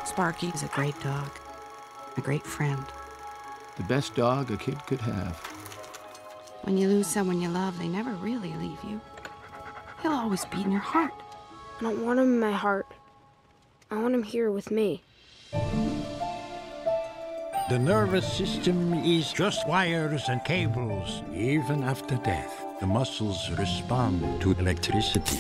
Sparky is a great dog, a great friend. The best dog a kid could have. When you lose someone you love, they never really leave you. He'll always be in your heart. I don't want him in my heart. I want him here with me. The nervous system is just wires and cables. Even after death, the muscles respond to electricity.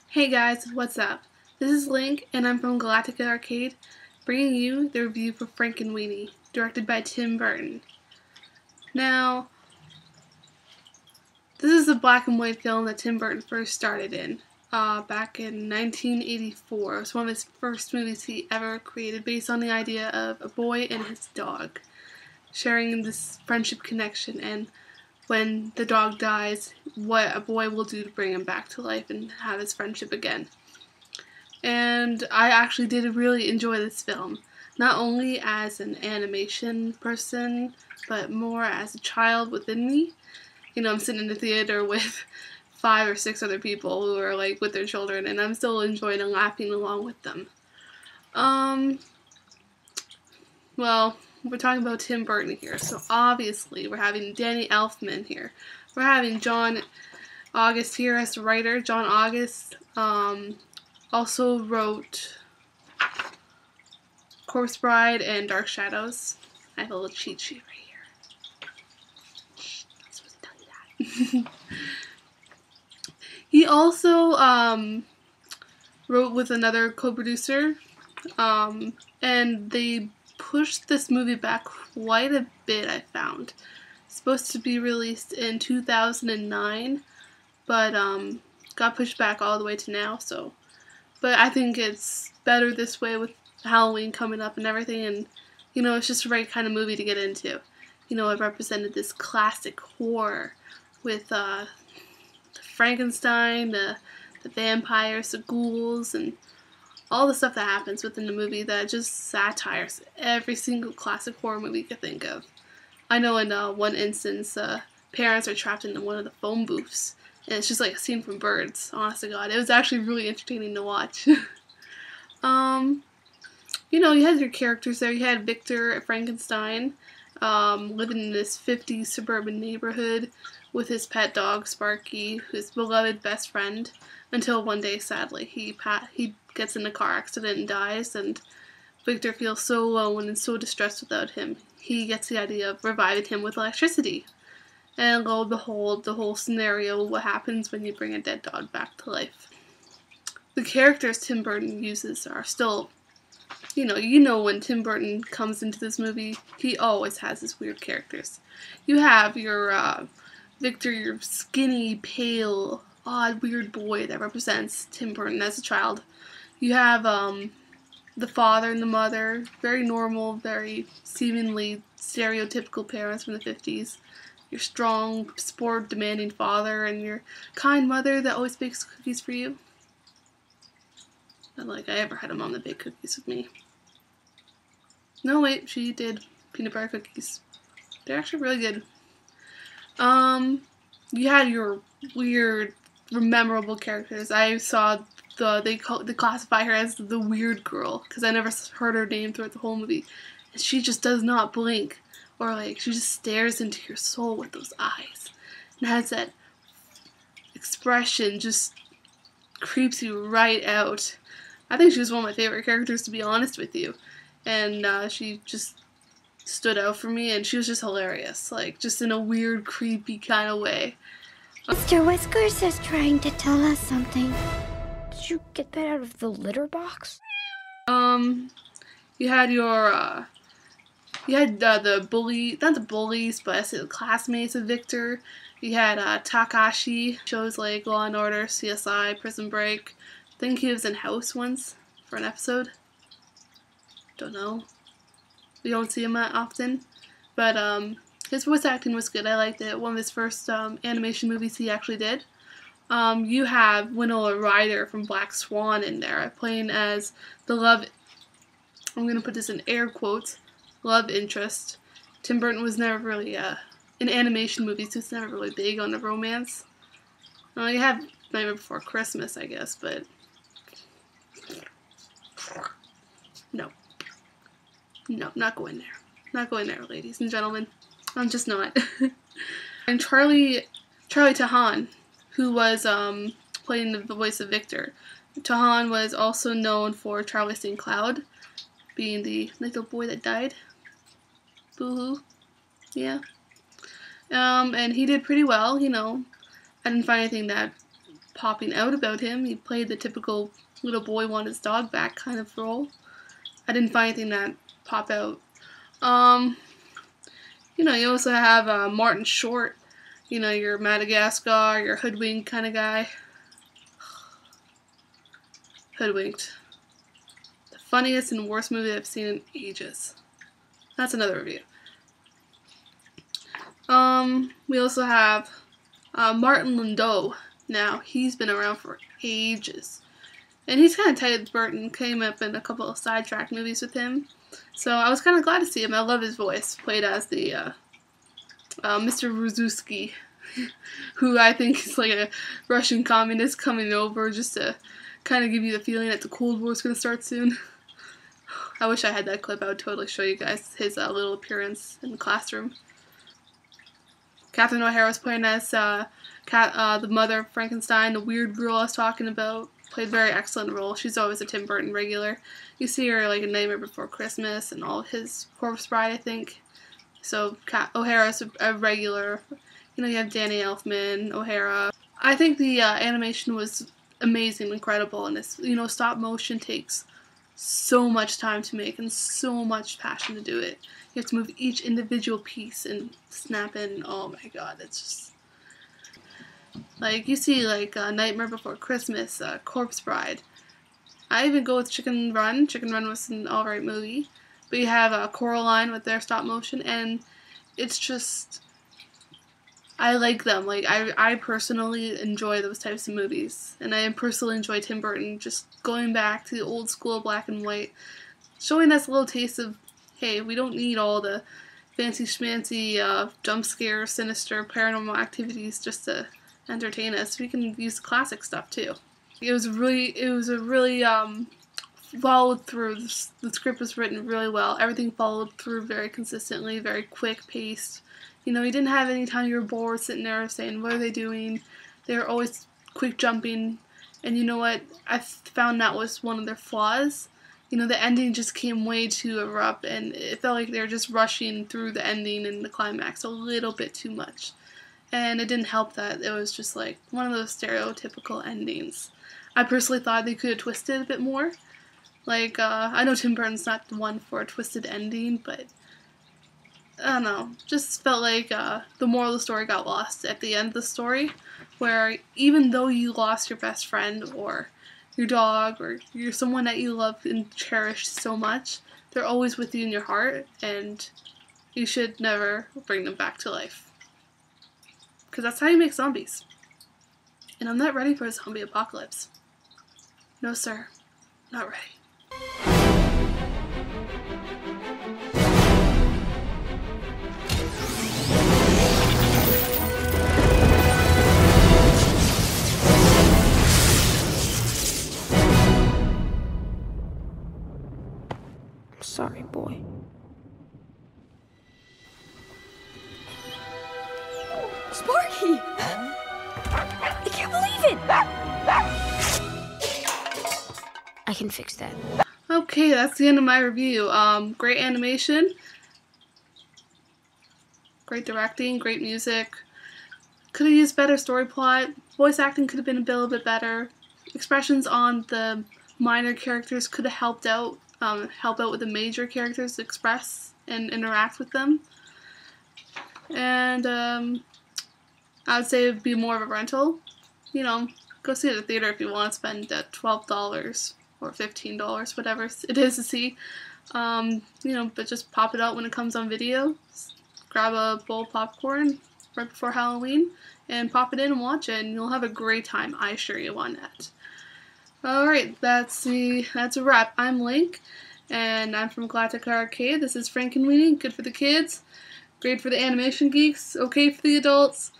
Hey guys, what's up? This is Link, and I'm from Galactica Arcade, bringing you the review for Frankenweenie, directed by Tim Burton. Now, this is a black and white film that Tim Burton first started in, back in 1984. It was one of his first movies he ever created, based on the idea of a boy and his dog sharing this friendship connection, and when the dog dies, what a boy will do to bring him back to life and have his friendship again. And I actually did really enjoy this film, not only as an animation person, but more as a child within me. You know, I'm sitting in the theater with 5 or 6 other people who are like with their children, and I'm still enjoying and laughing along with them. Well, we're talking about Tim Burton here, so obviously we're having Danny Elfman here. We're having John August here as the writer. John August also wrote Corpse Bride and Dark Shadows. I have a little cheat sheet right here. Shh, I'm not supposed to tell you that. He also wrote with another co-producer, and they pushed this movie back quite a bit, I found. It's supposed to be released in 2009, but got pushed back all the way to now, so. But I think it's better this way with Halloween coming up and everything, and, you know, it's just the right kind of movie to get into. You know, it represented this classic horror with the Frankenstein, the vampires, the ghouls, and all the stuff that happens within the movie that just satires every single classic horror movie you could think of. I know in one instance, parents are trapped in one of the phone booths, and it's just like a scene from Birds, honest to God. It was actually really entertaining to watch. You know, you had your characters there. You had Victor Frankenstein, living in this 50s suburban neighborhood with his pet dog, Sparky, his beloved best friend, until one day, sadly, he gets in a car accident and dies, and Victor feels so alone and so distressed without him. He gets the idea of reviving him with electricity. And lo and behold, the whole scenario, what happens when you bring a dead dog back to life. The characters Tim Burton uses are still, you know when Tim Burton comes into this movie, he always has his weird characters. You have your Victor, your skinny, pale, odd, weird boy that represents Tim Burton as a child. You have the father and the mother, very normal, very seemingly stereotypical parents from the 50s. Your strong, sport-demanding father and your kind mother that always bakes cookies for you. Not like I ever had a mom that baked cookies with me. No, wait, she did peanut butter cookies. They're actually really good. You had your weird, memorable characters. I saw they classify her as the weird girl, because I never heard her name throughout the whole movie. And she just does not blink, or like, she just stares into your soul with those eyes. And has that expression, just creeps you right out. I think she was one of my favorite characters, to be honest with you. And she just stood out for me, and she was just hilarious, like, just in a weird, creepy kind of way. Mr. Whiskers is trying to tell us something. Did you get that out of the litter box? You had your, the bully, not the bullies, but I said the classmates of Victor. You had, Takashi, shows like Law and Order, CSI, Prison Break. I think he was in House once, for an episode. Don't know. We don't see him that often. But, his voice acting was good. I liked it. One of his first animation movies he actually did. You have Winona Ryder from Black Swan in there, playing as the love, I'm going to put this in air quotes, love interest Tim Burton was never really, in animation movies, he was never really big on the romance. Well, you have Nightmare Before Christmas, I guess, but no. No, not going there. Not going there, ladies and gentlemen. I'm just not. And Charlie Tahan, who was playing the voice of Victor. Tahan was also known for Charlie St. Cloud, being the little boy that died. Boo-hoo. Yeah. And he did pretty well, you know. I didn't find anything that popping out about him. He played the typical little boy want his dog back kind of role. I didn't find anything that pop out. You know, you also have Martin Short. You know, your Madagascar, your Hoodwinked kind of guy. Hoodwinked. The funniest and worst movie I've seen in ages. That's another review. We also have Martin Landau. Now, he's been around for ages. And he's kind of tight with Burton. Came up in a couple of sidetrack movies with him. So I was kind of glad to see him. I love his voice. Played as the Mr. Ruszewski, who I think is like a Russian communist coming over just to kind of give you the feeling that the Cold War is going to start soon. I wish I had that clip. I would totally show you guys his little appearance in the classroom. Catharine O'Hara was playing as the mother of Frankenstein, the weird girl I was talking about. Played a very excellent role. She's always a Tim Burton regular. You see her like in Nightmare Before Christmas and all of his Corpse Bride, I think. So O'Hara's a regular. You know, you have Danny Elfman, O'Hara. I think the animation was amazing, incredible, and this, you know, stop motion takes so much time to make and so much passion to do it. You have to move each individual piece and snap in. Oh my god, it's just like you see like Nightmare Before Christmas, Corpse Bride. I even go with Chicken Run. Chicken Run was an alright movie. But you have Coraline with their stop motion, and it's just, I like them. Like I personally enjoy those types of movies, and I personally enjoy Tim Burton just going back to the old school black and white, showing us a little taste of, hey, we don't need all the fancy schmancy jump scare, sinister, paranormal activities just to entertain us. We can use classic stuff too. It was a really followed through. The script was written really well. Everything followed through very consistently, very quick paced. You know, you didn't have any time you were bored sitting there saying, what are they doing? They were always quick jumping. And you know what? I found that was one of their flaws. You know, the ending just came way too abrupt, and it felt like they were just rushing through the ending and the climax a little bit too much. And it didn't help that it was just like one of those stereotypical endings. I personally thought they could have twisted a bit more. Like, I know Tim Burton's not the one for a twisted ending, but I don't know. Just felt like the moral of the story got lost at the end of the story, where even though you lost your best friend or your dog or you're someone that you love and cherish so much, they're always with you in your heart, and you should never bring them back to life. Because that's how you make zombies. And I'm not ready for a zombie apocalypse. No, sir. Not ready. Sorry, boy. Sparky! I can't believe it! I can fix that. Okay, that's the end of my review. Great animation, great directing, great music. Could have used better story plot. Voice acting could have been a little bit better. Expressions on the minor characters could have helped out with the major characters to express and interact with them. And I would say it would be more of a rental. You know, go see it at the theater if you want to spend $12 or $15, whatever it is to see. You know, but just pop it out when it comes on video. Grab a bowl of popcorn right before Halloween and pop it in and watch it, and you'll have a great time. I assure you on that. Alright, that's a wrap. I'm Link, and I'm from Galactic Arcade. This is Frankenweenie, good for the kids. Great for the animation geeks, okay for the adults,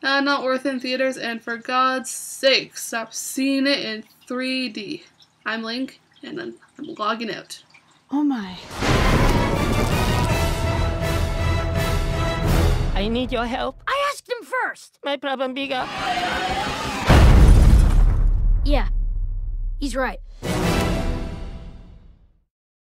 not worth in theaters, and for God's sake, stop seeing it in 3D. I'm Link, and I'm logging out. Oh my. I need your help. I asked him first. My problem bigger. Yeah, he's right.